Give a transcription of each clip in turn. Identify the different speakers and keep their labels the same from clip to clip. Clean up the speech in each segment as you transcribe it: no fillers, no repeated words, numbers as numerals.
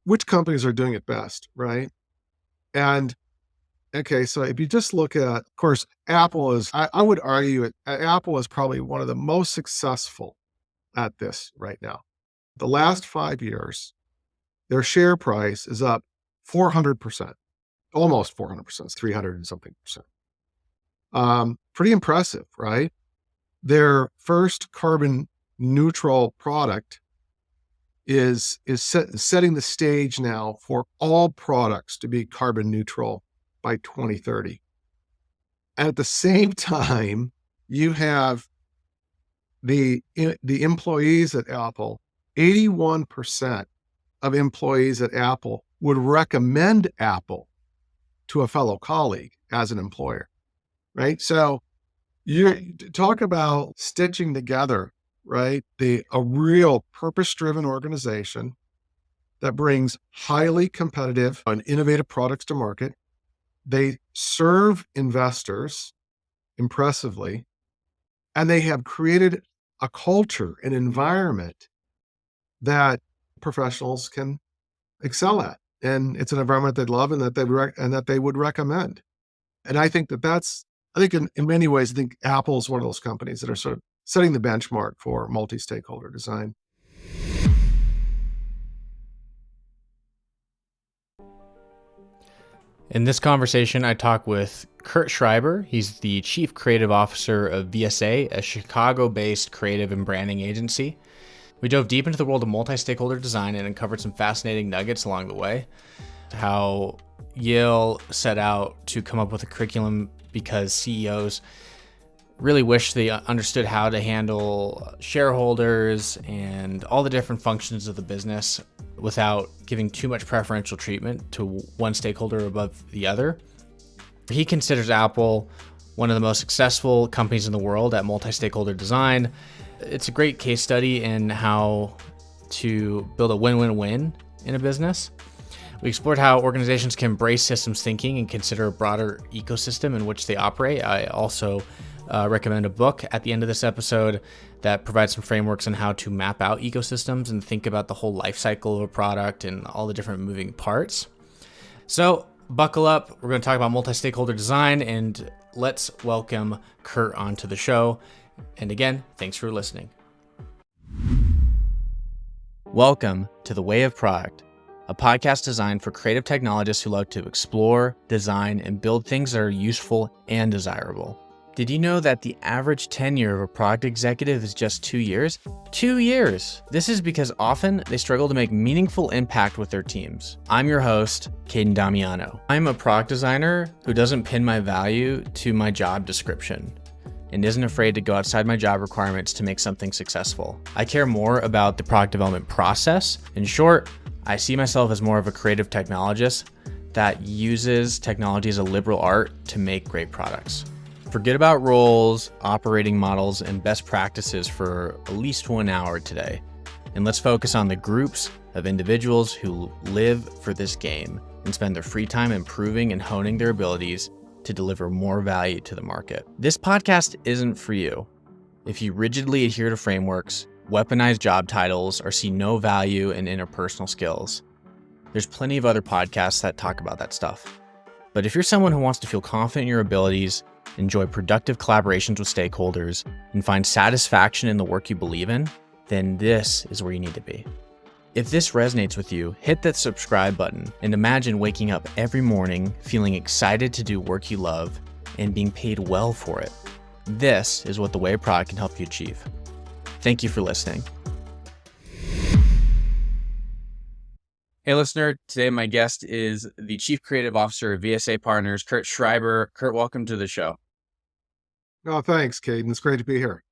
Speaker 1: which companies are doing it best, right? And okay, so if you just look at, of course, Apple is, I would argue Apple is probably one of the most successful at this right now. The last 5 years, their share price is up 400%, almost 400%, it's 300 and something percent. Pretty impressive, right? Their first carbon neutral product is setting the stage now for all products to be carbon neutral by 2030. And at the same time, you have the employees at Apple. 81% of employees at Apple would recommend Apple to a fellow colleague as an employer, right? So you talk about stitching together, right? A real purpose-driven organization that brings highly competitive and innovative products to market. They serve investors impressively, and they have created a culture, an environment that professionals can excel at. And it's an environment they love and that they would recommend. And I think I think in many ways, I think Apple is one of those companies that are sort of setting the benchmark for multi-stakeholder design.
Speaker 2: In this conversation, I talk with Curt Schreiber. He's the Chief Creative Officer of VSA, a Chicago-based creative and branding agency. We dove deep into the world of multi-stakeholder design and uncovered some fascinating nuggets along the way. How Yale set out to come up with a curriculum because CEOs really wish they understood how to handle shareholders and all the different functions of the business without giving too much preferential treatment to one stakeholder above the other. He considers Apple one of the most successful companies in the world at multi-stakeholder design. It's a great case study in how to build a win-win-win in a business. We explored how organizations can embrace systems thinking and consider a broader ecosystem in which they operate. I also recommend a book at the end of this episode that provides some frameworks on how to map out ecosystems and think about the whole life cycle of a product and all the different moving parts. So buckle up. We're going to talk about multi-stakeholder design, and let's welcome Curt onto the show. And again, thanks for listening. Welcome to The Way of Product, a podcast designed for creative technologists who love to explore, design, and build things that are useful and desirable. Did you know that the average tenure of a product executive is just 2 years? 2 years! This is because often they struggle to make meaningful impact with their teams. I'm your host, Caden Damiano. I'm a product designer who doesn't pin my value to my job description and isn't afraid to go outside my job requirements to make something successful. I care more about the product development process. In short, I see myself as more of a creative technologist that uses technology as a liberal art to make great products. Forget about roles, operating models, and best practices for at least 1 hour today. And let's focus on the groups of individuals who live for this game and spend their free time improving and honing their abilities to deliver more value to the market. This podcast isn't for you if you rigidly adhere to frameworks, weaponize job titles, or see no value in interpersonal skills. There's plenty of other podcasts that talk about that stuff. But if you're someone who wants to feel confident in your abilities, enjoy productive collaborations with stakeholders, and find satisfaction in the work you believe in, then this is where you need to be. If this resonates with you, hit that subscribe button and imagine waking up every morning feeling excited to do work you love and being paid well for it. This is what The Way of Product can help you achieve. Thank you for listening. Hey listener, today my guest is the Chief Creative Officer of VSA Partners, Curt Schreiber. Curt, welcome to the show.
Speaker 1: Oh, thanks, Caden. It's great to be here.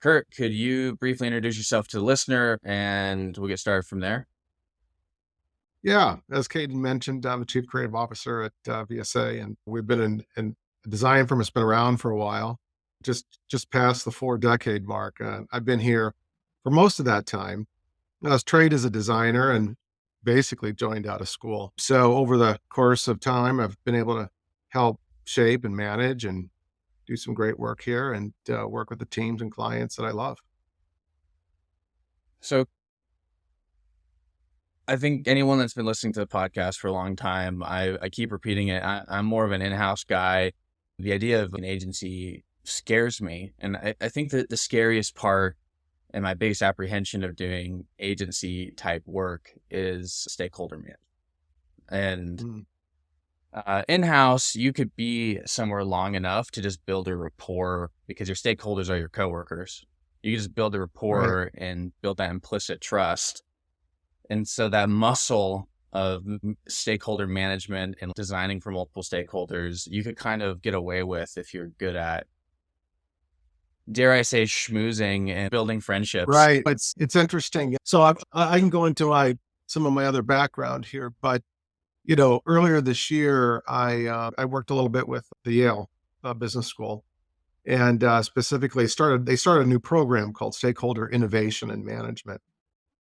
Speaker 2: Curt, could you briefly introduce yourself to the listener and we'll get started from there?
Speaker 1: Yeah, as Caden mentioned, I'm the Chief Creative Officer at VSA, and we've been in a design firm that's been around for a while, just past the 4-decade mark. I've been here for most of that time. I was trained as a designer and basically joined out of school. So over the course of time, I've been able to help shape and manage and do some great work here and work with the teams and clients that I love.
Speaker 2: So I think anyone that's been listening to the podcast for a long time, I keep repeating it. I'm more of an in-house guy. The idea of an agency scares me. And I think that the scariest part and my biggest apprehension of doing agency type work is stakeholder management. And
Speaker 1: Mm,
Speaker 2: in-house, you could be somewhere long enough to just build a rapport because your stakeholders are your coworkers. You can just build a
Speaker 1: right.
Speaker 2: rapport and build that implicit trust. And so that muscle of stakeholder management and designing for multiple stakeholders, you could kind of get away with if you're good at, dare I say, schmoozing and building friendships.
Speaker 1: Right. It's interesting. So I can go into some of my other background here, but earlier this year, I worked a little bit with the Yale Business School, and specifically they started a new program called Stakeholder Innovation and Management.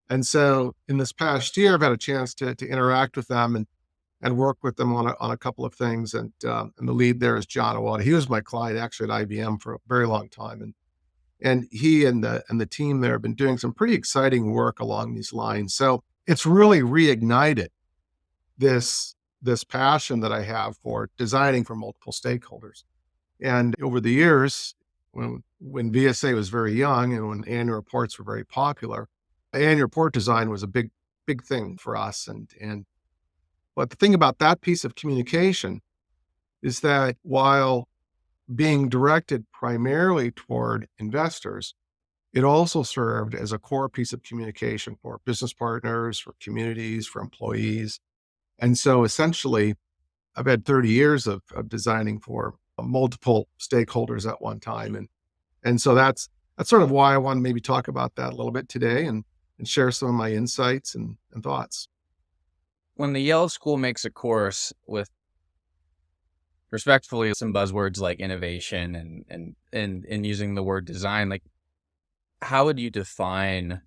Speaker 1: And so in this past year, I've had a chance to interact with them and work with them on a couple of things. And the lead there is John Awada. He was my client actually at IBM for a very long time, and he and the team there have been doing some pretty exciting work along these lines. So it's really reignited this passion that I have for designing for multiple stakeholders. And over the years, when VSA was very young and when annual reports were very popular, annual report design was a big thing for us. And but the thing about that piece of communication is that while being directed primarily toward investors, it also served as a core piece of communication for business partners, for communities, for employees. And so essentially, I've had 30 years of designing for multiple stakeholders at one time. And so that's sort of why I want to maybe talk about that a little bit today and share some of my insights and thoughts.
Speaker 2: When the Yale School makes a course with respectfully some buzzwords like innovation and using the word design, like how would you define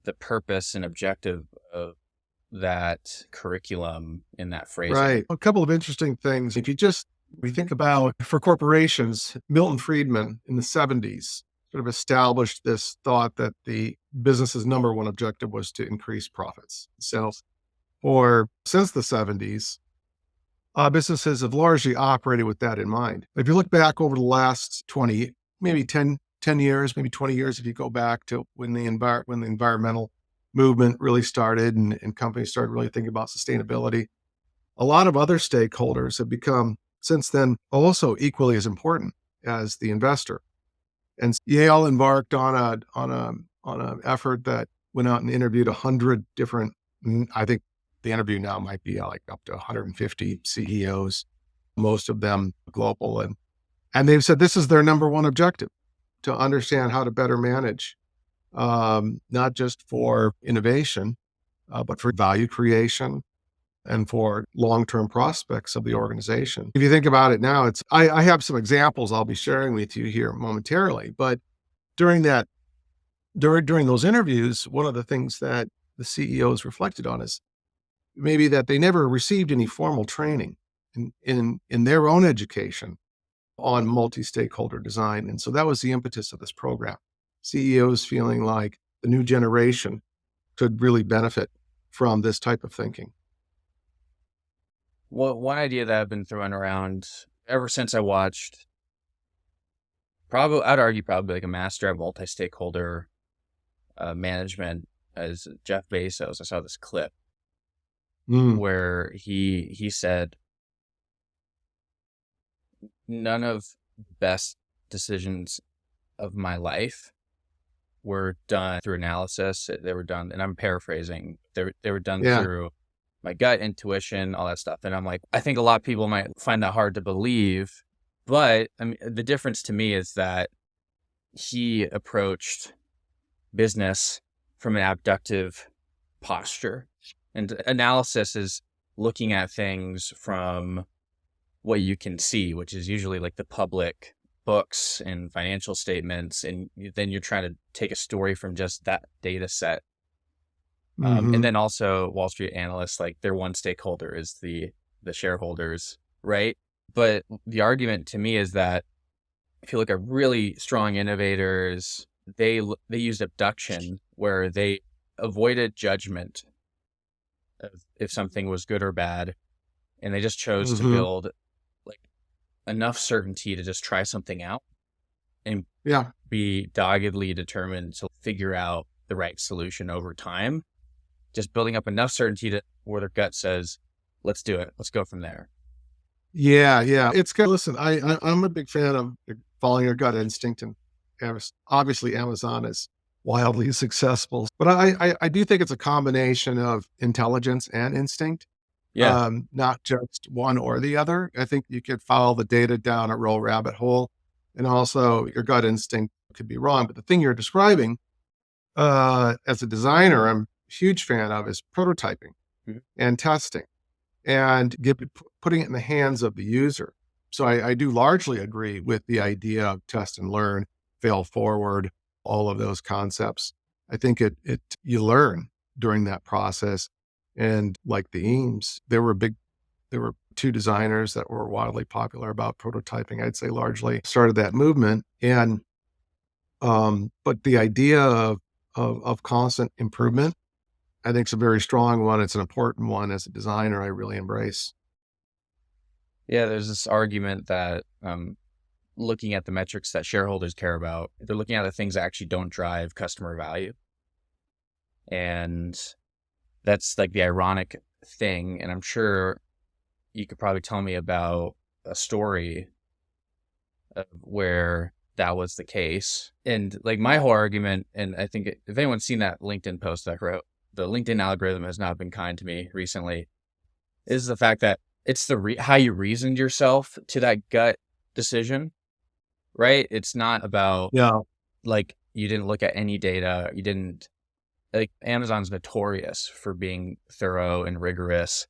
Speaker 2: the purpose and objective of that curriculum in that phrasing?
Speaker 1: Right. A couple of interesting things. We think about for corporations, Milton Friedman in the 70s sort of established this thought that the business's number one objective was to increase profits. So for since the 70s, businesses have largely operated with that in mind. If you look back over the last 20, maybe 10 years, maybe 20 years, if you go back to when when the environmental movement really started and companies started really thinking about sustainability, a lot of other stakeholders have become since then also equally as important as the investor. And Yale embarked on an effort that went out and interviewed 100 different. I think the interview now might be like up to 150 CEOs, most of them global, and they've said this is their number one objective: to understand how to better manage, not just for innovation, but for value creation and for long-term prospects of the organization. If you think about it now, I have some examples I'll be sharing with you here momentarily, but during that during those interviews, one of the things that the CEOs reflected on is maybe that they never received any formal training in their own education on multi-stakeholder design. And so that was the impetus of this program. CEOs feeling like the new generation could really benefit from this type of thinking.
Speaker 2: Well, one idea that I've been throwing around ever since I watched, probably, I'd argue probably like a master at multi-stakeholder management as Jeff Bezos. I saw this clip
Speaker 1: Mm,
Speaker 2: where he said none of the best decisions of my life were done through analysis. They were done, and I'm paraphrasing. They were done
Speaker 1: yeah.
Speaker 2: through my gut intuition, all that stuff. And I'm like, I think a lot of people might find that hard to believe, but I mean, the difference to me is that he approached business from an abductive posture, and analysis is looking at things from what you can see, which is usually like the public books and financial statements, and then you're trying to take a story from just that data set. And
Speaker 1: Hmm.
Speaker 2: then also Wall Street analysts, like their one stakeholder is the shareholders, right? But the argument to me is that if you look at really strong innovators, they used abduction where they avoided judgment of if something was good or bad, and they just chose to
Speaker 1: Hmm.
Speaker 2: build like enough certainty to just try something out and
Speaker 1: Yeah.
Speaker 2: be doggedly determined to figure out the right solution over time, just building up enough certainty to where their gut says, let's do it. Let's go from there.
Speaker 1: Yeah. Yeah. It's good. Listen, I'm a big fan of following your gut instinct, and obviously Amazon is wildly successful, but I do think it's a combination of intelligence and instinct.
Speaker 2: Yeah.
Speaker 1: Not just one or the other. I think you could follow the data down a real rabbit hole, and also your gut instinct could be wrong. But the thing you're describing, as a designer, I'm a huge fan of is prototyping
Speaker 2: Mhm.
Speaker 1: and testing and putting it in the hands of the user. So I do largely agree with the idea of test and learn, fail forward, all of those concepts. I think it you learn during that process. And like the Eames, there were two designers that were wildly popular about prototyping. I'd say largely started that movement. And but the idea of constant improvement, I think, is a very strong one. It's an important one as a designer. I really embrace.
Speaker 2: Yeah. There's this argument that looking at the metrics that shareholders care about, they're looking at the things that actually don't drive customer value. And that's like the ironic thing. And I'm sure you could probably tell me about a story of where that was the case. And like my whole argument, and I think if anyone's seen that LinkedIn post that I wrote, the LinkedIn algorithm has not been kind to me recently, is the fact that it's how you reasoned yourself to that gut decision, right? It's not about
Speaker 1: Yeah.
Speaker 2: like you didn't look at any data, you didn't like Amazon's notorious for being thorough and rigorous.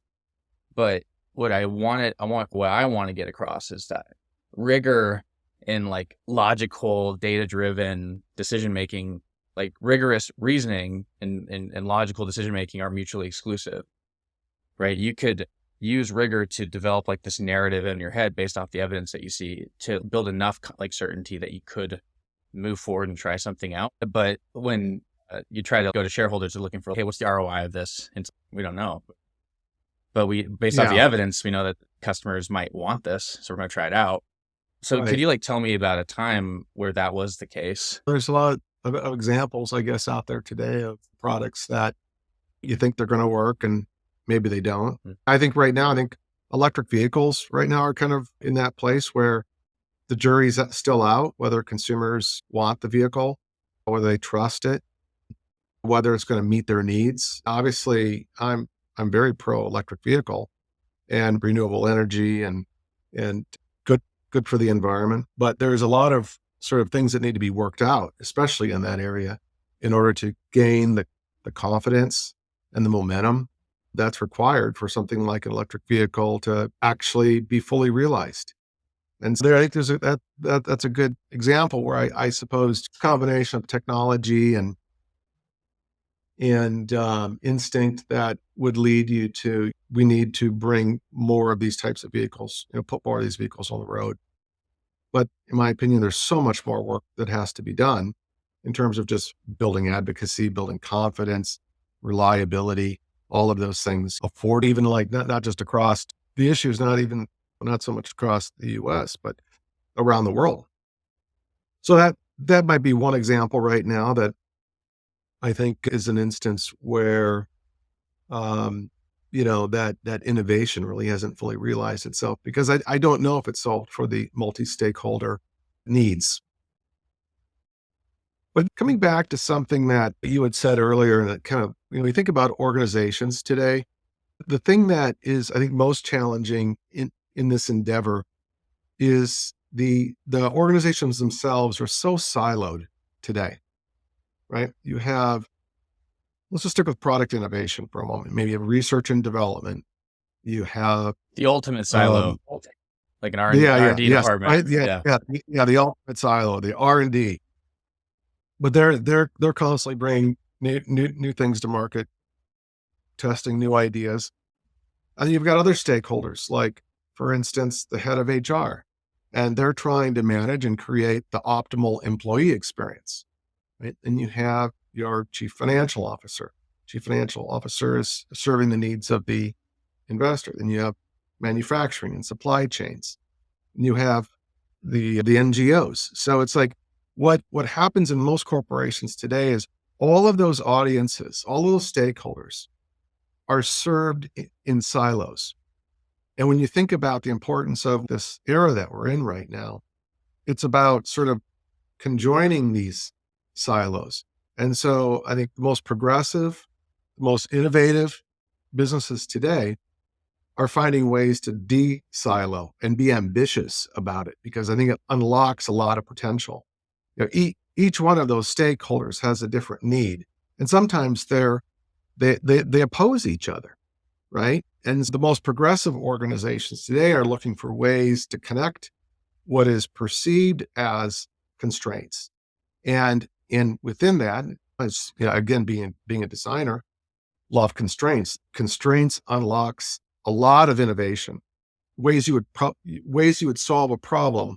Speaker 2: But what I want to get across is that rigor and like logical, data driven decision making, like rigorous reasoning and logical decision making are mutually exclusive, right? You could use rigor to develop like this narrative in your head based off the evidence that you see to build enough like certainty that you could move forward and try something out. But when you try to go to shareholders, they're looking for, hey, what's the ROI of this? And we don't know. But based off the
Speaker 1: Yeah.
Speaker 2: evidence, we know that customers might want this, so we're going to try it out. So could
Speaker 1: Right.
Speaker 2: you like tell me about a time where that was the case?
Speaker 1: There's a lot of examples, I guess, out there today of products that you think they're going to work and maybe they don't.
Speaker 2: Mm.
Speaker 1: I think right now, I think electric vehicles right now are kind of in that place where the jury's still out, whether consumers want the vehicle, whether they trust it, whether it's going to meet their needs. Obviously, I'm very pro electric vehicle and renewable energy and good good for the environment. But there's a lot of sort of things that need to be worked out, especially in that area, in order to gain the confidence and the momentum that's required for something like an electric vehicle to actually be fully realized. And so there, I think there's that's a good example where I suppose combination of technology and instinct that would lead you to we need to bring more of these types of vehicles, put more of these vehicles on the road. But in my opinion, there's so much more work that has to be done in terms of just building advocacy, building confidence, reliability, all of those things. Afford even like not just across the issues, not so much across the US, but around the world. So that might be one example right now that I think is an instance where that innovation really hasn't fully realized itself because I don't know if it's solved for the multi-stakeholder needs. But coming back to something that you had said earlier, that kind of, we think about organizations today, the thing that is, I think, most challenging in this endeavor is the organizations themselves are so siloed today, right? You have, let's just stick with product innovation for a moment. Maybe you have research and development. You have
Speaker 2: The ultimate silo,
Speaker 1: um,
Speaker 2: like an
Speaker 1: yeah, yeah,
Speaker 2: R&D
Speaker 1: yes,
Speaker 2: department.
Speaker 1: right, yeah,
Speaker 2: Yeah.
Speaker 1: yeah, yeah, the ultimate silo, the R&D, but they're constantly bringing new things to market, testing new ideas. And you've got other stakeholders, like, for instance, the head of HR, and they're trying to manage and create the optimal employee experience, right? And you have your chief financial officer, chief financial officer is serving the needs of the investor. Then you have manufacturing and supply chains. And you have the NGOs. So it's like what happens in most corporations today is all of those audiences, all of those stakeholders are served in silos. And when you think about the importance of this era that we're in right now, it's about sort of conjoining these silos. And so I think the most progressive, the most innovative businesses today are finding ways to de-silo and be ambitious about it, because I think it unlocks a lot of potential. Each one of those stakeholders has a different need, and sometimes they oppose each other, right? And the most progressive organizations today are looking for ways to connect what is perceived as constraints, and within that, as again, being a designer, love constraints. Constraints unlocks a lot of innovation, ways you would solve a problem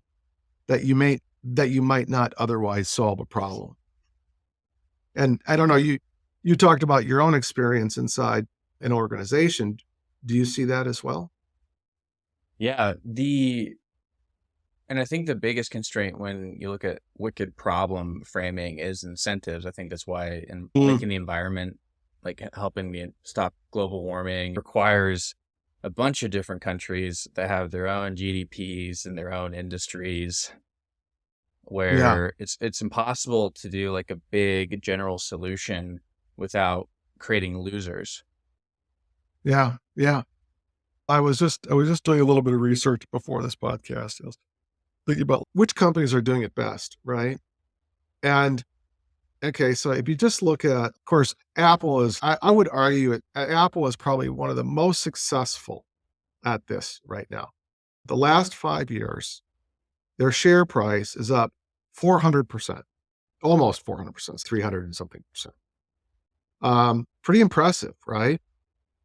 Speaker 1: that you might not otherwise solve a problem. And I don't know, you talked about your own experience inside an organization. Do you see that as well?
Speaker 2: Yeah, and I think the biggest constraint when you look at wicked problem framing is incentives. I think that's why in
Speaker 1: Mm,
Speaker 2: making the environment, like helping stop global warming, requires a bunch of different countries that have their own GDPs and their own industries,
Speaker 1: yeah,
Speaker 2: where it's impossible to do like a big general solution without creating losers.
Speaker 1: yeah, yeah. I was just doing a little bit of research before this podcast. I was thinking about which companies are doing it best, right? And okay, so if you just look at, of course, Apple is, I would argue Apple is probably one of the most successful at this right now. The last 5 years, their share price is up 400%, almost 400%, it's 300 and something percent. Pretty impressive, right?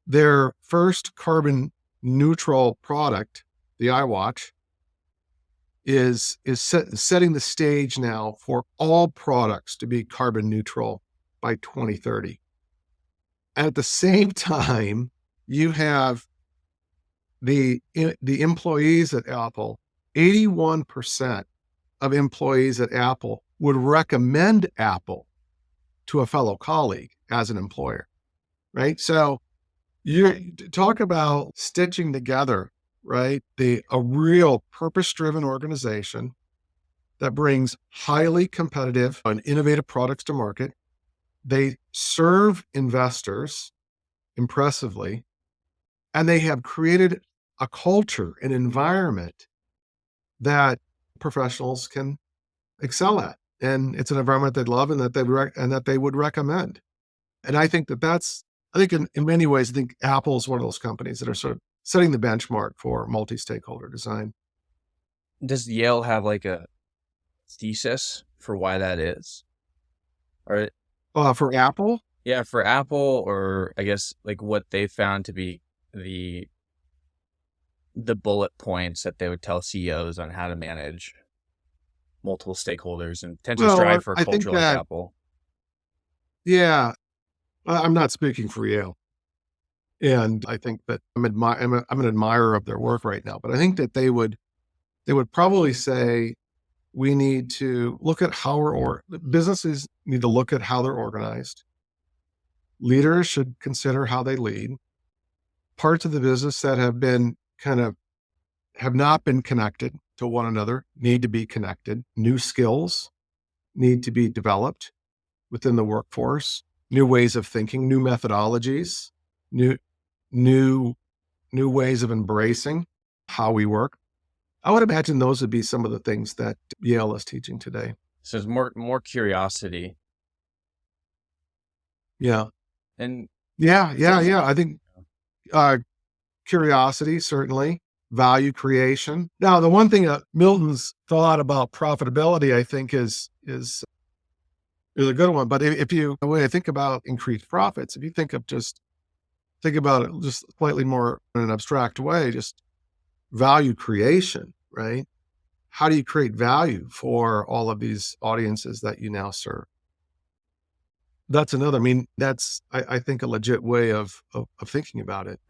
Speaker 1: Their first carbon neutral product, the iWatch, is setting the stage now for all products to be carbon neutral by 2030. At the same time, you have the employees at Apple. 81% of employees at Apple would recommend Apple to a fellow colleague as an employer, right? So you talk about stitching together, right? A real purpose-driven organization that brings highly competitive and innovative products to market. They serve investors impressively, and they have created a culture, an environment that professionals can excel at. And it's an environment they'd love and that they would recommend. And I think I think in many ways, I think Apple is one of those companies that are sort of setting the benchmark for multi-stakeholder design.
Speaker 2: Does Yale have like a thesis for why that is? Or
Speaker 1: For Apple,
Speaker 2: yeah, for Apple, or I guess like what they found to be the the bullet points that they would tell CEOs on how to manage multiple stakeholders and potentially strive for a
Speaker 1: I think
Speaker 2: culture like
Speaker 1: that,
Speaker 2: Apple.
Speaker 1: yeah, I'm not speaking for Yale. And I think that I'm an admirer of their work right now, but I think that they would probably say we need to look at how businesses need to look at how they're organized. Leaders should consider how they lead. Parts of the business that have not been connected to one another need to be connected. New skills need to be developed within the workforce, new ways of thinking, new methodologies, new new new ways of embracing how we work. I would imagine those would be some of the things that Yale is teaching today.
Speaker 2: So there's more curiosity.
Speaker 1: Yeah.
Speaker 2: And
Speaker 1: Yeah,
Speaker 2: it's
Speaker 1: yeah,
Speaker 2: also
Speaker 1: yeah. I think uh, curiosity, certainly, value creation. Now, the one thing that Milton's thought about profitability, I think, is a good one. But if you, the way I think about increased profits, if you think about it just slightly more in an abstract way, just value creation, right? How do you create value for all of these audiences that you now serve? that's another. I mean, that's I think a legit way of thinking about it.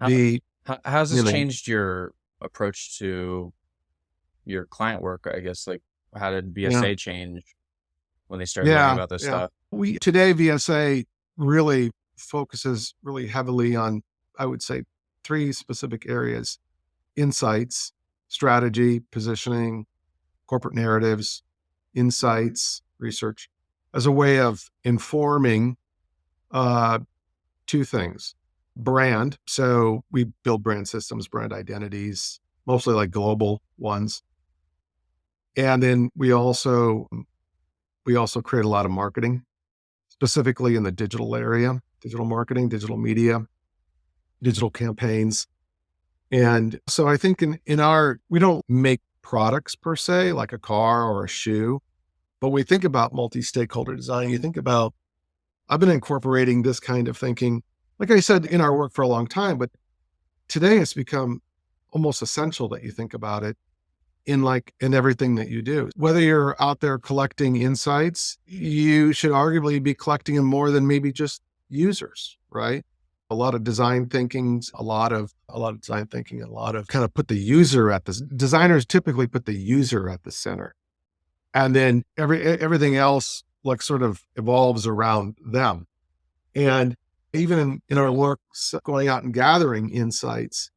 Speaker 2: How, how's
Speaker 1: You
Speaker 2: this
Speaker 1: know,
Speaker 2: changed your approach to your client work? I guess, like, how did
Speaker 1: yeah,
Speaker 2: VSA change when they started learning
Speaker 1: yeah,
Speaker 2: about this
Speaker 1: yeah.
Speaker 2: stuff?
Speaker 1: We today VSA really focuses really heavily on, I would say, three specific areas: insights, strategy, positioning, corporate narratives, insights, research, as a way of informing uh, two things: brand. So we build brand systems, brand identities, mostly like global ones. And then we also create a lot of marketing, specifically in the digital area, digital marketing, digital media, digital campaigns. And so I think in our we don't make products per se, like a car or a shoe, but we think about multi-stakeholder design. You think about I've been incorporating this kind of thinking, like I said, in our work for a long time, but today it's become almost essential that you think about it in everything that you do. Whether you're out there collecting insights, you should arguably be collecting them more than maybe just users, right? A lot of design thinkings, a lot of design thinking, a lot of kind of put the user at the designers typically put the user at the center. And then everything else like sort of evolves around them. And even in our work going out and gathering insights,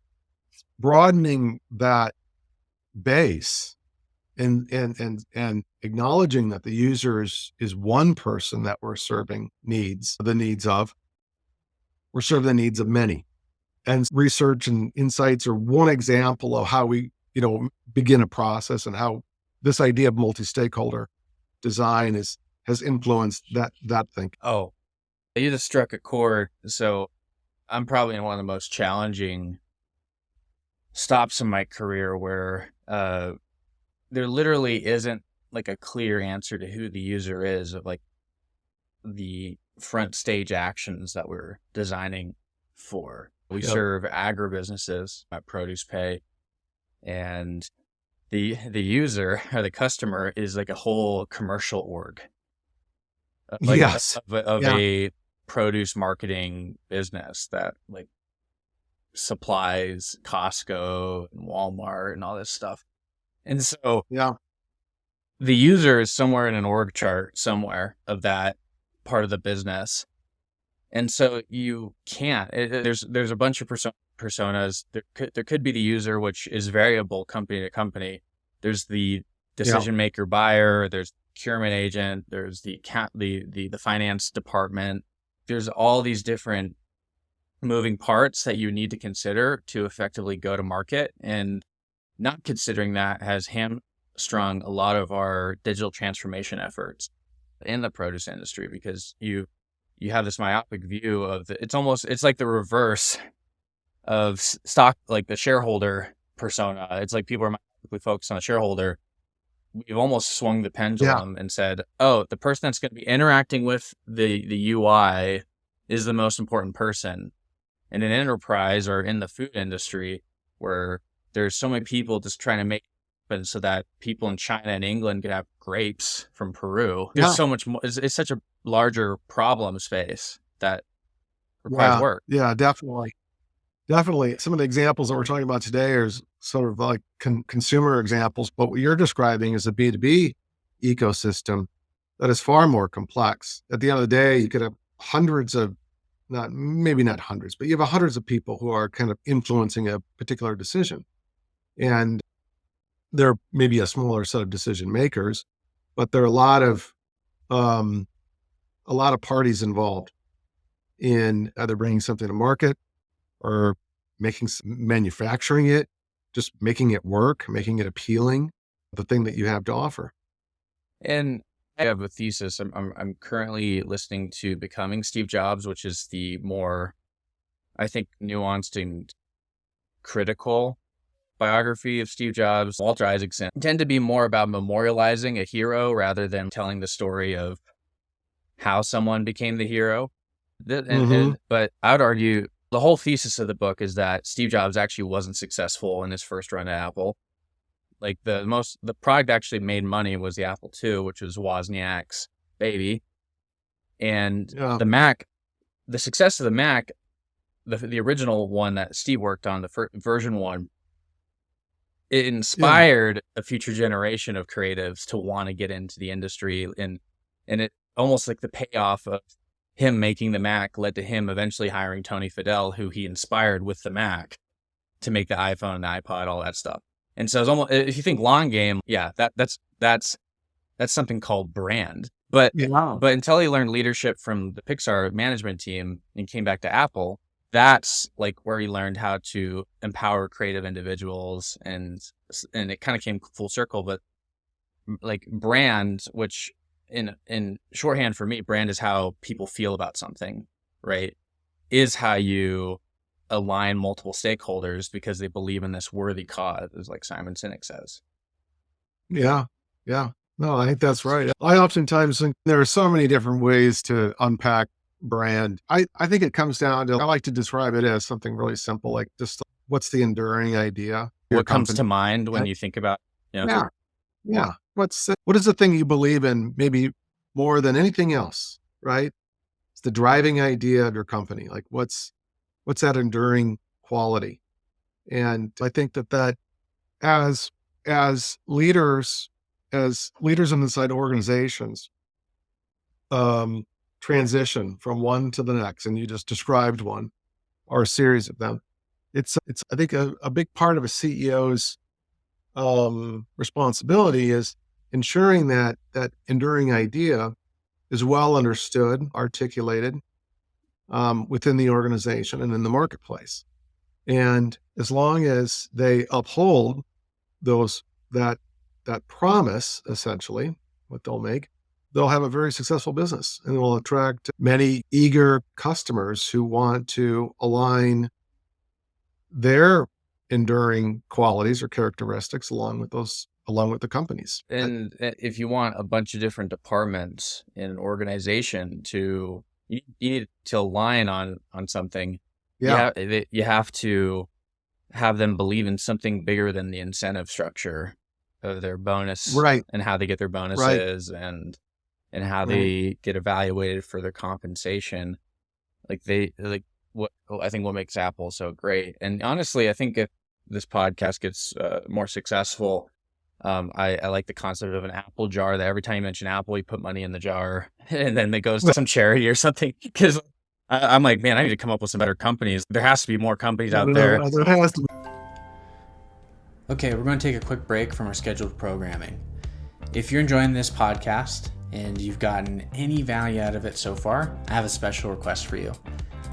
Speaker 1: broadening that base and acknowledging that the user is one person that we're serving the needs of many. And research and insights are one example of how we, begin a process and how this idea of multi-stakeholder design has influenced that thing.
Speaker 2: Oh, you just struck a chord. So I'm probably in one of the most challenging stops in my career where there literally isn't like a clear answer to who the user is of like the front stage actions that we're designing for. We
Speaker 1: Yep.
Speaker 2: serve agribusinesses at Produce Pay, and the user or the customer is like a whole commercial org, like
Speaker 1: Yes.
Speaker 2: of
Speaker 1: Yeah.
Speaker 2: a produce marketing business that like supplies Costco and Walmart and all this stuff. And so
Speaker 1: Yeah.
Speaker 2: the user is somewhere in an org chart somewhere of that part of the business. And so you can't, there's a bunch of personas. There could be the user, which is variable company to company. There's the
Speaker 1: Yeah.
Speaker 2: decision maker buyer, there's procurement agent, there's the account, the finance department. There's all these different moving parts that you need to consider to effectively go to market. And not considering that has hamstrung a lot of our digital transformation efforts in the produce industry, because you have this myopic view of it's like the reverse of stock, like the shareholder persona. It's like people are myopically focused on the shareholder. We've almost swung the
Speaker 1: Yeah.
Speaker 2: pendulum and said, oh, the person that's going to be interacting with the UI is the most important person. In an enterprise or in the food industry where there's so many people just trying to make it so that people in China and England could have grapes from Peru. There's
Speaker 1: Yeah.
Speaker 2: so much more. It's such a larger problem space that requires
Speaker 1: Yeah.
Speaker 2: work.
Speaker 1: Yeah. Definitely. Definitely. Some of the examples that we're talking about today are sort of like consumer examples, but what you're describing is a B2B ecosystem that is far more complex. At the end of the day, you could have hundreds of, maybe not hundreds, but you have hundreds of people who are kind of influencing a particular decision. And there may be a smaller set of decision makers, but there are um, a lot of parties involved in either bringing something to market or manufacturing it, just making it work, making it appealing, the thing that you have to offer.
Speaker 2: And I have a thesis. I'm currently listening to Becoming Steve Jobs, which is the more, I think, nuanced and critical biography of Steve Jobs. Walter Isaacson tend to be more about memorializing a hero rather than telling the story of how someone became the hero.
Speaker 1: Hmm.
Speaker 2: But I would argue the whole thesis of the book is that Steve Jobs actually wasn't successful in his first run at Apple. Like the product actually made money was the Apple II, which was Wozniak's baby.
Speaker 3: And
Speaker 1: Yeah.
Speaker 3: the success of the Mac, the original one that Steve worked on, the version 1, it
Speaker 1: Yeah.
Speaker 3: inspired a future generation of creatives to want to get into the industry. And it almost like the payoff of him making the Mac led to him eventually hiring Tony Fadell, who he inspired with the Mac to make the iPhone and the iPod, all that stuff. And so it's almost, if you think long game, yeah, that's something called brand. But
Speaker 1: Yeah.
Speaker 3: until he learned leadership from the Pixar management team and came back to Apple, that's like where he learned how to empower creative individuals, and it kind of came full circle. But like brand, which in shorthand for me, brand is how people feel about something, right? Is how you align multiple stakeholders because they believe in this worthy cause, as like Simon Sinek says.
Speaker 1: Yeah. Yeah. No, I think that's right. I oftentimes think there are so many different ways to unpack brand. I think it comes down to, I like to describe it as something really simple, like just what's the enduring idea of your
Speaker 3: What comes
Speaker 1: company?
Speaker 3: to mind when
Speaker 1: And-
Speaker 3: you think about,
Speaker 1: Yeah. Yeah. What is the thing you believe in maybe more than anything else, right? It's the driving idea of your company. Like what's that enduring quality? And I think that as as leaders, inside organizations, transition from one to the next, and you just described one or a series of them. It's I think a big part of a CEO's responsibility is ensuring that that enduring idea is well understood, articulated within the organization and in the marketplace. And as long as they uphold those that promise, essentially, what they'll make, they'll have a very successful business and will attract many eager customers who want to align their enduring qualities or characteristics along with the companies.
Speaker 3: And if you want a bunch of different departments in an organization you need to align on something,
Speaker 1: Yeah.
Speaker 3: you have to have them believe in something bigger than the incentive structure of their bonus,
Speaker 1: Right.
Speaker 3: and how they get their
Speaker 1: Right.
Speaker 3: bonuses, and how
Speaker 1: Right.
Speaker 3: they get evaluated for their compensation. I think what makes Apple so great. And honestly, I think if this podcast gets more successful, I like the concept of an Apple jar, that every time you mention Apple, you put money in the jar and then it goes to some charity or something. Because I'm like, man, I need to come up with some better companies. There has to be more companies out there.
Speaker 1: There has to be.
Speaker 2: Okay, we're going to take a quick break from our scheduled programming. If you're enjoying this podcast and you've gotten any value out of it so far, I have a special request for you.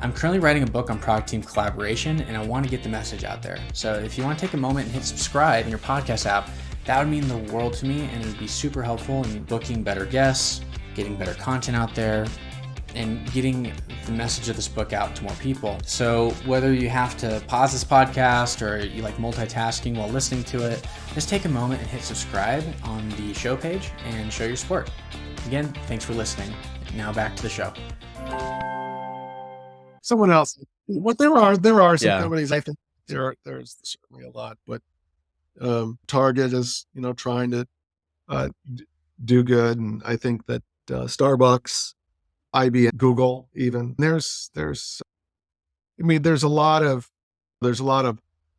Speaker 2: I'm currently writing a book on product team collaboration, and I want to get the message out there. So if you want to take a moment and hit subscribe in your podcast app, that would mean the world to me, and it would be super helpful in booking better guests, getting better content out there, and getting the message of this book out to more people. So whether you have to pause this podcast or you like multitasking while listening to it, just take a moment and hit subscribe on the show page and show your support. Again, thanks for listening. Now back to the show.
Speaker 1: Someone else. What there are some
Speaker 3: Yeah.
Speaker 1: companies. I think there's certainly a lot, but Target is trying to do good, and I think that Starbucks, IBM, Google, even there's a lot of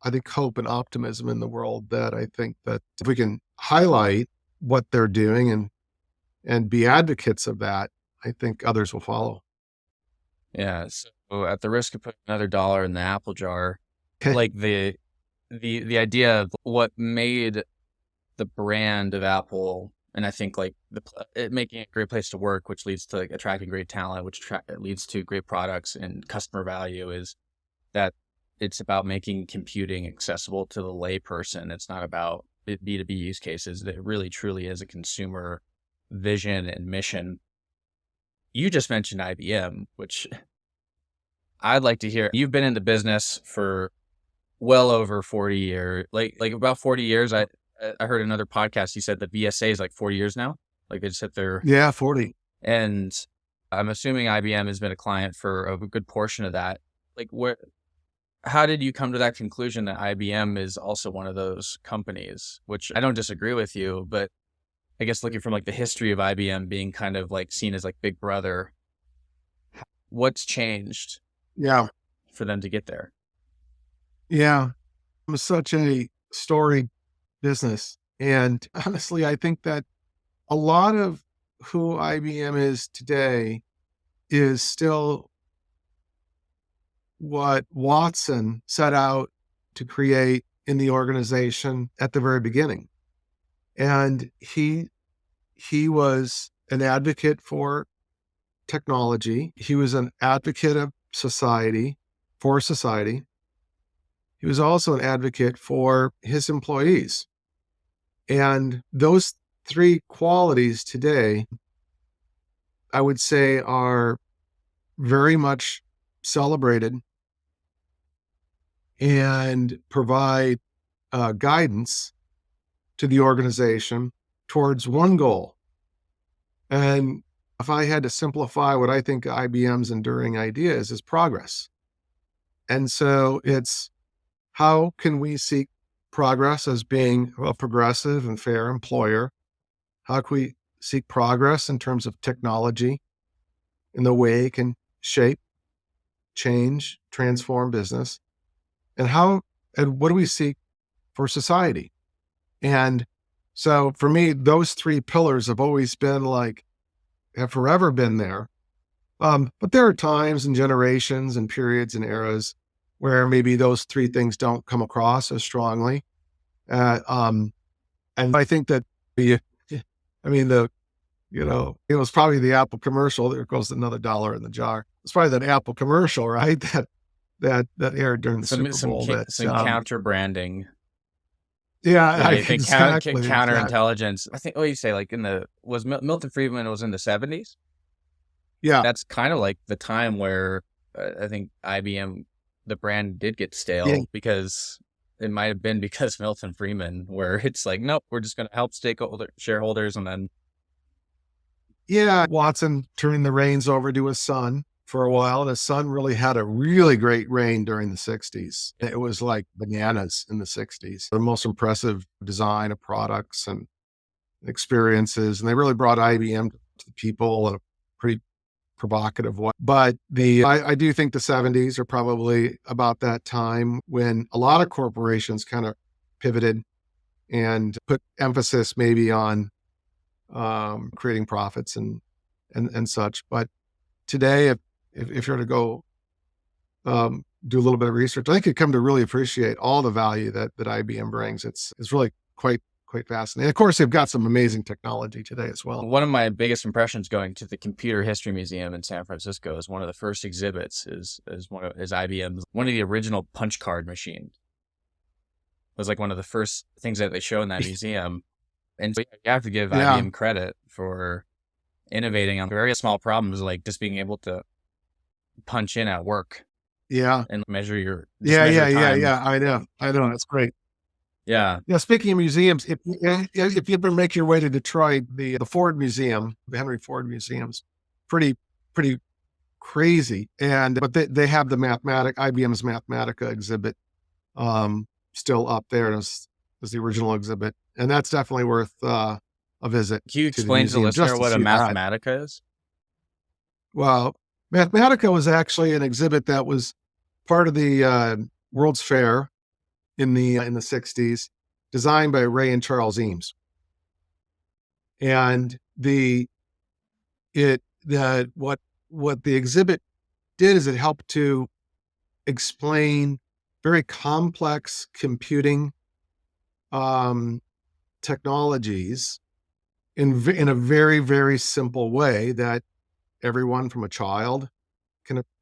Speaker 1: I think hope and optimism in the world, that I think that if we can highlight what they're doing and be advocates of that, I think others will follow.
Speaker 3: Yeah. So at the risk of putting another dollar in the Apple jar, like the idea of what made the brand of Apple, and I think like it making it a great place to work, which leads to like attracting great talent, which leads to great products and customer value, is that it's about making computing accessible to the lay person. It's not about B2B use cases. It really truly is a consumer vision and mission. You just mentioned IBM, which I'd like to hear. You've been in the business for well over 40 years, like about 40 years. I heard another podcast. You said that VSA is like 40 years now. Like they just hit their
Speaker 1: 40.
Speaker 3: And I'm assuming IBM has been a client for a good portion of that. Like how did you come to that conclusion that IBM is also one of those companies? Which I don't disagree with you, but I guess looking from like the history of IBM being kind of like seen as like Big Brother, what's changed
Speaker 1: Yeah.
Speaker 3: for them to get there?
Speaker 1: Yeah. It's such a storied business. And honestly, I think that a lot of who IBM is today is still what Watson set out to create in the organization at the very beginning. And he was an advocate for technology. He was an advocate of society, for society. He was also an advocate for his employees. And those three qualities today, I would say, are very much celebrated and provide guidance to the organization towards one goal. And if I had to simplify what I think IBM's enduring idea is progress. And so it's, how can we seek progress as being a progressive and fair employer? How can we seek progress in terms of technology in the way it can shape, change, transform business? And what do we seek for society? And so for me, those three pillars have always been have forever been there. But there are times and generations and periods and eras where maybe those three things don't come across as strongly. And I think that it was probably the Apple commercial. There goes another dollar in the jar. It's probably that Apple commercial, right? That aired during the Super Bowl.
Speaker 3: Some counter branding.
Speaker 1: Yeah,
Speaker 3: exactly.
Speaker 1: exactly.
Speaker 3: Counterintelligence. I think. Oh, you say Milton Friedman was in the 70s.
Speaker 1: Yeah,
Speaker 3: that's kind of like the time where I think IBM, the brand, did get stale because it might have been because Milton Friedman, where it's like, nope, we're just going to help shareholders, and then.
Speaker 1: Yeah, Watson turning the reins over to his son for a while. And his son really had a really great reign during the 60s. It was like bananas in the 60s. The most impressive design of products and experiences. And they really brought IBM to the people in a pretty provocative way. But I do think the 70s are probably about that time when a lot of corporations kind of pivoted and put emphasis maybe on creating profits and such. But today, if you're to go do a little bit of research, I think you'd come to really appreciate all the value that IBM brings. It's really quite fascinating. Of course, they've got some amazing technology today as well.
Speaker 3: One of my biggest impressions going to the Computer History Museum in San Francisco is one of the first exhibits is IBM's, one of the original punch card machines. It was like one of the first things that they show in that museum. And so you have to give IBM credit for innovating on very small problems, like just being able to punch in at work.
Speaker 1: Yeah.
Speaker 3: And measure your
Speaker 1: time. Yeah. I know. That's great.
Speaker 3: Yeah.
Speaker 1: Yeah. Speaking of museums, if you ever make your way to Detroit, the Ford Museum, the Henry Ford Museum's pretty crazy. But they have the IBM's Mathematica exhibit still up there as the original exhibit. And that's definitely worth a visit.
Speaker 3: Can you explain to the listener what a Mathematica is?
Speaker 1: Well, Mathematica was actually an exhibit that was part of the World's Fair in the 60s, designed by Ray and Charles Eames. And what the exhibit did is it helped to explain very complex computing technologies in a very, very simple way that everyone from a child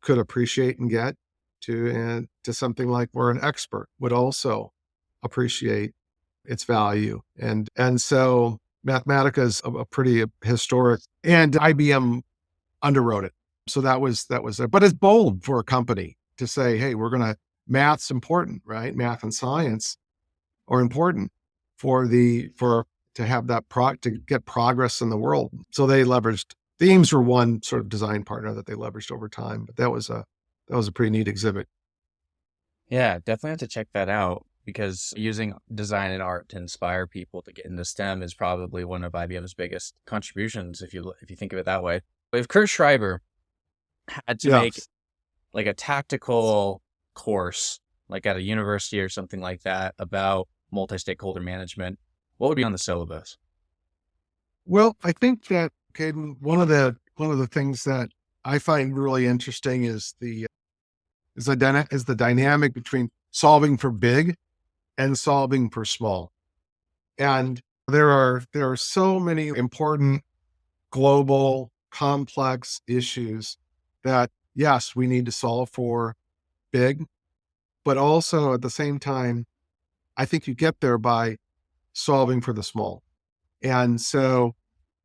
Speaker 1: could appreciate and get to, and to something like where an expert would also appreciate its value. And so Mathematica is a pretty historic, and IBM underwrote it. So that was it. But it's bold for a company to say, hey, math's important, right? Math and science are important to have that to get progress in the world. So they leveraged, the Eames were one sort of design partner that they leveraged over time, but that was a pretty neat exhibit.
Speaker 3: Yeah, definitely have to check that out, because using design and art to inspire people to get into STEM is probably one of IBM's biggest contributions, if you think of it that way. We have Curt Schreiber, had to make
Speaker 1: Yes.
Speaker 3: like a tactical course, like at a university or something like that, about multi-stakeholder management, what would be on the syllabus?
Speaker 1: Well, I think that, Caden, one of the things that I find really interesting is the dynamic between solving for big and solving for small. And there are so many important global complex issues that, yes, we need to solve for big, but also at the same time, I think you get there by solving for the small. And so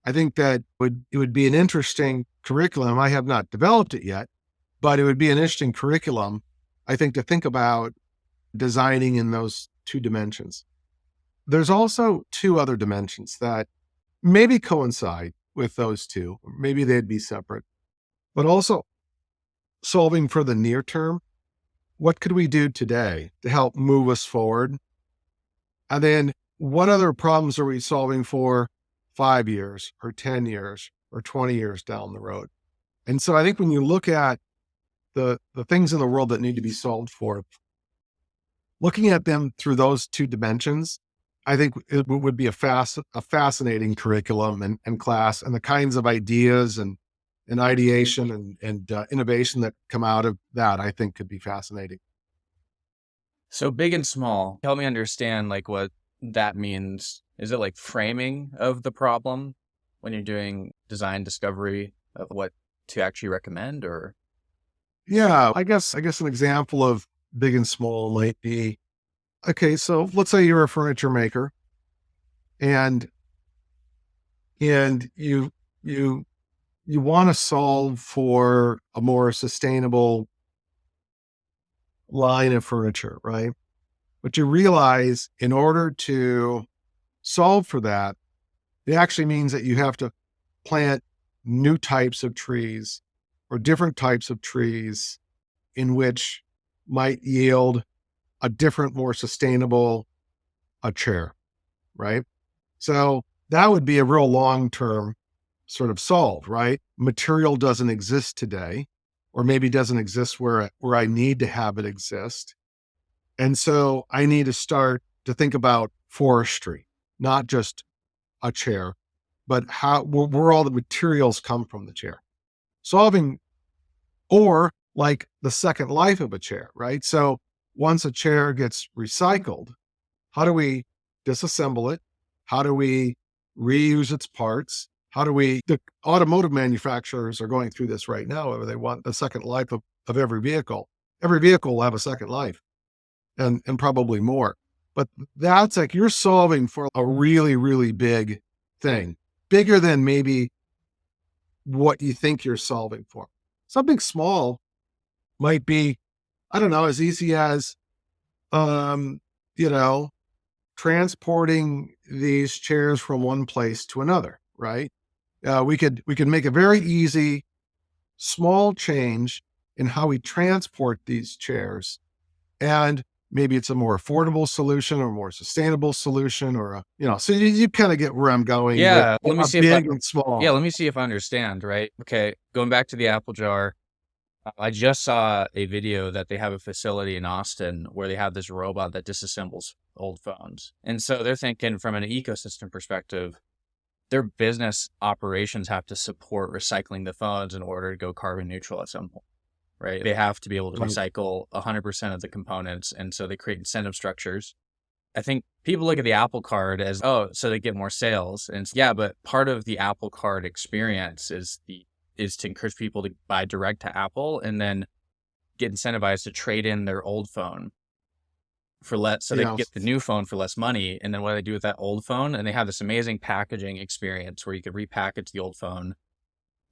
Speaker 1: I think that it would be an interesting curriculum. I have not developed it yet, but it would be an interesting curriculum, I think, to think about designing in those two dimensions. There's also two other dimensions that maybe coincide with those two. Maybe they'd be separate, but also solving for the near term. What could we do today to help move us forward? And then what other problems are we solving for 5 years or 10 years or 20 years down the road? And so I think when you look at the things in the world that need to be solved for, looking at them through those two dimensions, I think it would be a fascinating curriculum and class, and the kinds of ideas and ideation and innovation that come out of that, I think could be fascinating.
Speaker 3: So big and small, help me understand like what that means. Is it like framing of the problem when you're doing design discovery of what to actually recommend, or?
Speaker 1: Yeah, I guess an example of big and small might be, okay, so let's say you're a furniture maker and and you want to solve for a more sustainable line of furniture, right? But you realize in order to solve for that, it actually means that you have to plant new types of trees or different types of trees in which might yield a different, more sustainable a chair, right? So that would be a real long-term sort of solve, right? Material doesn't exist today, or maybe doesn't exist where I need to have it exist. And so I need to start to think about forestry, not just a chair, but where all the materials come from the chair. Solving, or like the second life of a chair, right? So once a chair gets recycled, how do we disassemble it? How do we reuse its parts? The automotive manufacturers are going through this right now, where they want the second life of every vehicle. Every vehicle will have a second life and probably more. But that's like you're solving for a really, really big thing, bigger than maybe what you think you're solving for. Something small might be, I don't know, as easy as, um, you know, transporting these chairs from one place to another, right? We could make a very easy, small change in how we transport these chairs, and maybe it's a more affordable solution or more sustainable solution, or so you kind of get where I'm going with
Speaker 3: Yeah, let me
Speaker 1: a
Speaker 3: see if I
Speaker 1: big and
Speaker 3: yeah,
Speaker 1: small.
Speaker 3: let me see if I understand, right? Okay, going back to the Apple jar, I just saw a video that they have a facility in Austin where they have this robot that disassembles old phones. And so they're thinking from an ecosystem perspective, their business operations have to support recycling the phones in order to go carbon neutral at some point, right? They have to be able to
Speaker 1: Right.
Speaker 3: recycle 100% of the components. And so they create incentive structures. I think people look at the Apple Card as, oh, so they get more sales. And yeah, but part of the Apple Card experience is to encourage people to buy direct to Apple and then get incentivized to trade in their old phone for less, so they can
Speaker 1: Yeah.
Speaker 3: get the new phone for less money. And then what do they do with that old phone? And they have this amazing packaging experience where you could repackage the old phone,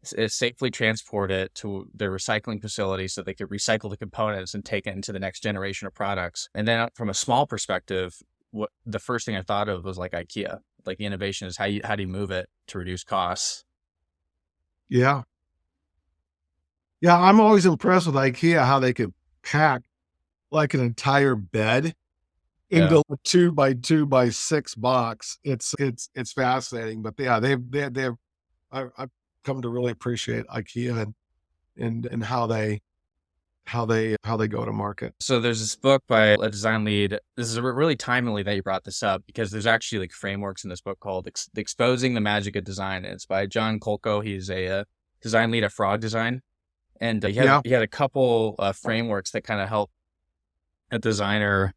Speaker 3: safely transport it to their recycling facility so they could recycle the components and take it into the next generation of products. And then from a small perspective, what the first thing I thought of was like IKEA. Like the innovation is how do you move it to reduce costs?
Speaker 1: Yeah. Yeah. I'm always impressed with IKEA, how they could pack like an entire bed
Speaker 3: Yeah.
Speaker 1: into a 2 by 2 by 6 box. It's fascinating. But yeah, they've I've come to really appreciate IKEA, and how they go to market.
Speaker 3: So there's this book by a design lead. This is really timely that you brought this up, because there's actually like frameworks in this book called Exposing the Magic of Design. And it's by John Kolko. He's a design lead at Frog Design. And he had a couple frameworks that kind of help a designer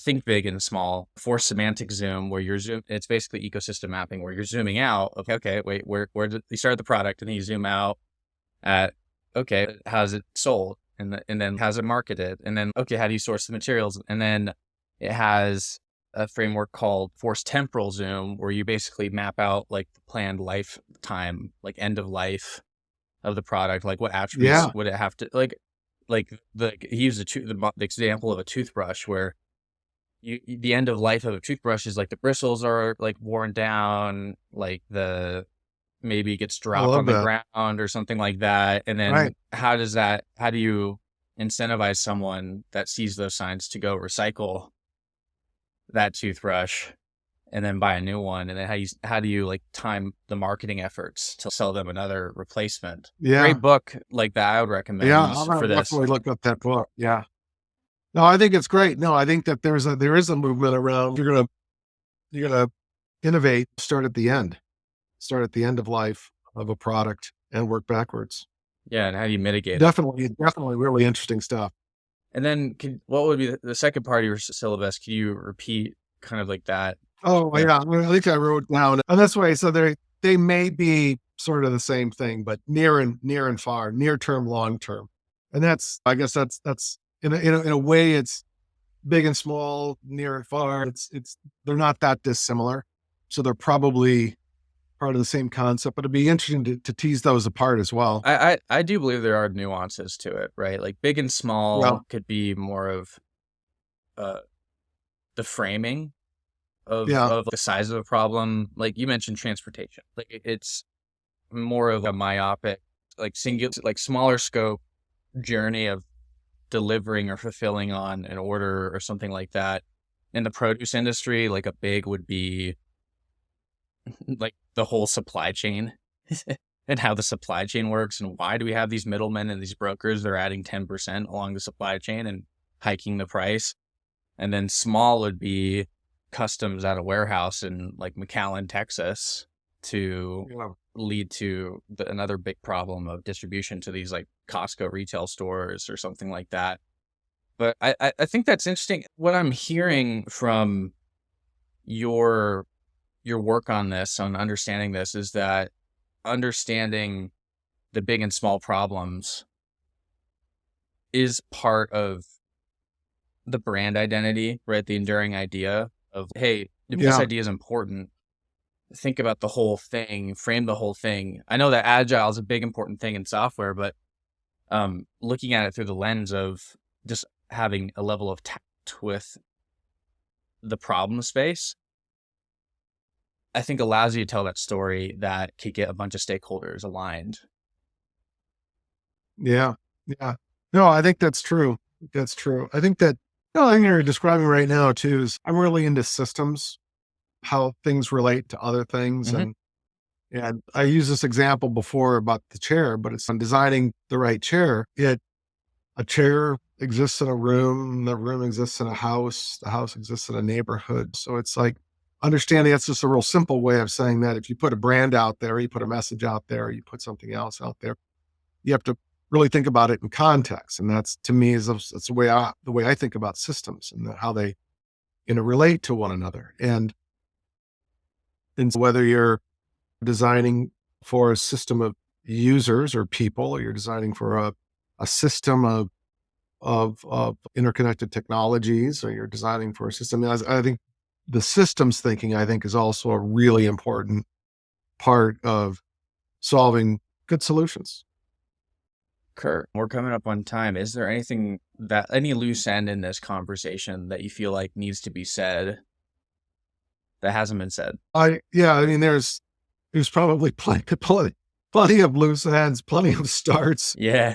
Speaker 3: think big and small. For semantic zoom, where it's basically ecosystem mapping, where you're zooming out. Okay, wait, where did you start the product? And then you zoom out at, okay, how's it sold? And then how's it marketed? And then, okay, how do you source the materials? And then it has a framework called force temporal zoom, where you basically map out like the planned lifetime, like end of life of the product, like what attributes would it have to, he used the example of a toothbrush, where the end of life of a toothbrush is like the bristles are like worn down, like maybe it gets dropped on the ground or something like that. And then how do you incentivize someone that sees those signs to go recycle that toothbrush and then buy a new one? And then how do you like time the marketing efforts to sell them another replacement? Great book like that I would recommend for this.
Speaker 1: Definitely look up that book. Yeah. No, I think it's great. No, I think that there is a movement around, you're gonna innovate, start at the end of life of a product and work backwards.
Speaker 3: Yeah. And how do you mitigate it?
Speaker 1: Definitely really interesting stuff.
Speaker 3: And then what would be the second part of your syllabus? Can you repeat kind of like that?
Speaker 1: Oh, yeah. Well, I think I wrote down, and that's why. So they may be sort of the same thing, but near and far, near term, long term. And I guess that's in a way, it's big and small, near and far. They're not that dissimilar. So they're probably part of the same concept, but it'd be interesting to tease those apart as well.
Speaker 3: I do believe there are nuances to it, right? Like big and small could be more of the framing of the size of a problem. Like you mentioned transportation, like it's more of a myopic, like singular, like smaller scope journey of delivering or fulfilling on an order or something like that. In the produce industry, like a big would be like the whole supply chain and how the supply chain works, and why do we have these middlemen and these brokers? They're adding 10% along the supply chain and hiking the price. And then small would be customs at a warehouse in like McAllen, Texas, to lead to another big problem of distribution to these like Costco retail stores or something like that. But I think that's interesting. What I'm hearing from your work on this, on understanding this, is that understanding the big and small problems is part of the brand identity, right? The enduring idea of, hey, if this idea is important, think about the whole thing, frame the whole thing. I know that agile is a big important thing in software, but looking at it through the lens of just having a level of tact with the problem space, I think allows you to tell that story that could get a bunch of stakeholders aligned.
Speaker 1: Yeah. No, I think that's true. I think that the thing you're describing right now too is I'm really into systems, how things relate to other things.
Speaker 3: Mhm.
Speaker 1: And I used this example before about the chair, but it's on designing the right chair. A chair exists in a room, the room exists in a house, the house exists in a neighborhood. So it's like understanding that's just a real simple way of saying that if you put a brand out there, you put a message out there, you put something else out there, you have to really think about it in context. And that's, to me, that's the way I think about systems and how they relate to one another. And so whether you're designing for a system of users or people, or you're designing for a system of interconnected technologies, or you're designing for a system, I think the systems thinking, I think, is also a really important part of solving good solutions.
Speaker 3: Curt, we're coming up on time. Is there any loose end in this conversation that you feel like needs to be said that hasn't been said?
Speaker 1: I mean, there's probably plenty of loose ends, plenty of starts.
Speaker 3: Yeah.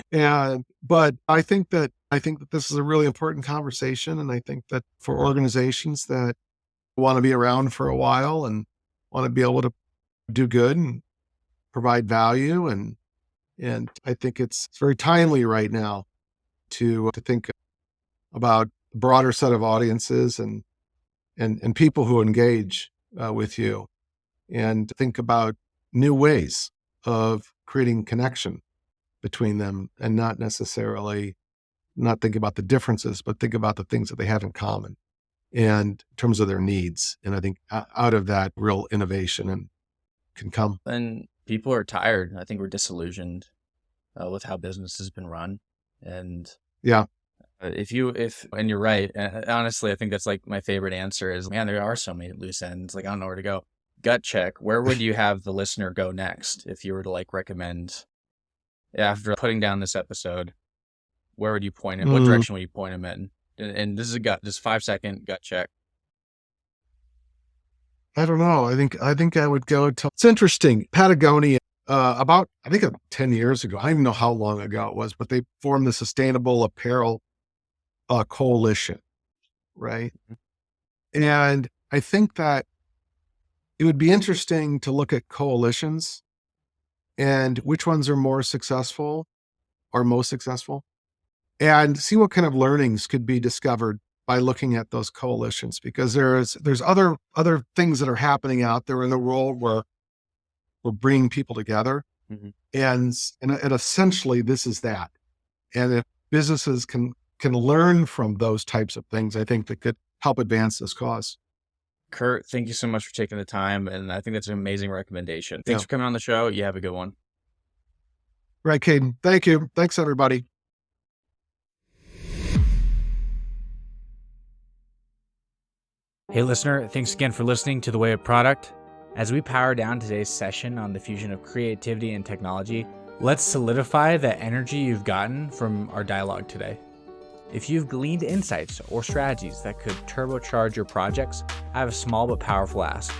Speaker 1: But I think that this is a really important conversation. And I think that for organizations that want to be around for a while and want to be able to do good and provide value and And I think it's very timely right now to think about a broader set of audiences and people who engage with you, and think about new ways of creating connection between them, and not necessarily not think about the differences, but think about the things that they have in common and in terms of their needs. And I think out of that, real innovation and can come.
Speaker 3: And people are tired. I think we're disillusioned with how business has been run. And
Speaker 1: Yeah.
Speaker 3: and you're right. Honestly, I think that's like my favorite answer is, man, there are so many loose ends. Like, I don't know where to go. Gut check. Where would you have the listener go next if you were to like recommend, after putting down this episode, where would you point him? What direction would you point him in? And this is just 5-second gut check.
Speaker 1: I don't know. I think I would go to, it's interesting. Patagonia, about, I think 10 years ago, I don't even know how long ago it was, but they formed the Sustainable Apparel Coalition, right? And I think that it would be interesting to look at coalitions and which ones are more successful or most successful, and see what kind of learnings could be discovered by looking at those coalitions, because there's other things that are happening out there in the world where we're bringing people together.
Speaker 3: Mm-hmm.
Speaker 1: And essentially this is that. And if businesses can learn from those types of things, I think that could help advance this cause.
Speaker 3: Curt, thank you so much for taking the time. And I think that's an amazing recommendation. Thanks for coming on the show. You have a good one.
Speaker 1: Right, Caden. Thank you. Thanks, everybody.
Speaker 2: Hey, listener, thanks again for listening to The Way of Product. As we power down today's session on the fusion of creativity and technology, let's solidify the energy you've gotten from our dialogue today. If you've gleaned insights or strategies that could turbocharge your projects, I have a small but powerful ask.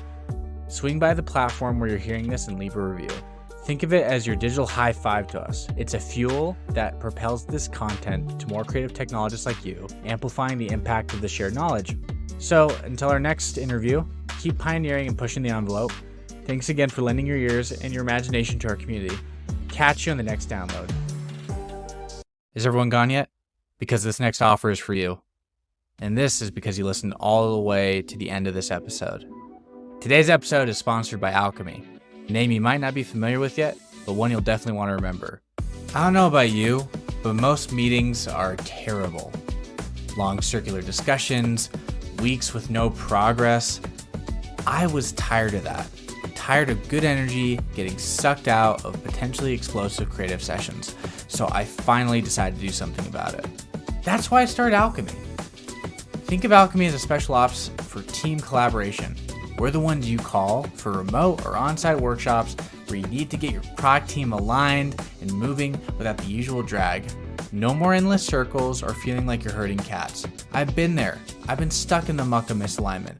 Speaker 2: Swing by the platform where you're hearing this and leave a review. Think of it as your digital high five to us. It's a fuel that propels this content to more creative technologists like you, amplifying the impact of the shared knowledge. So until our next interview, keep pioneering and pushing the envelope. Thanks again for lending your ears and your imagination to our community. Catch you on the next download. Is everyone gone yet? Because this next offer is for you. And this is because you listened all the way to the end of this episode. Today's episode is sponsored by Alchemy, a name you might not be familiar with yet, but one you'll definitely want to remember. I don't know about you, but most meetings are terrible. Long circular discussions, weeks with no progress. I was tired of that. Tired of good energy getting sucked out of potentially explosive creative sessions. So I finally decided to do something about it. That's why I started Alchemy. Think of Alchemy as a special ops for team collaboration. We're the ones you call for remote or on-site workshops where you need to get your product team aligned and moving without the usual drag. No more endless circles or feeling like you're herding cats. I've been there. I've been stuck in the muck of misalignment,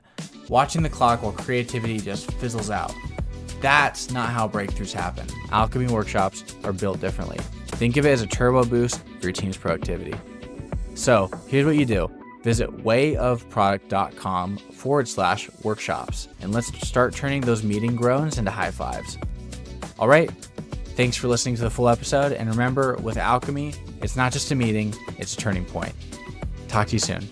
Speaker 2: watching the clock while creativity just fizzles out. That's not how breakthroughs happen. Alchemy workshops are built differently. Think of it as a turbo boost for your team's productivity. So here's what you do. Visit wayofproduct.com/workshops, and let's start turning those meeting groans into high fives. All right. Thanks for listening to the full episode. And remember, with Alchemy, it's not just a meeting, it's a turning point. Talk to you soon.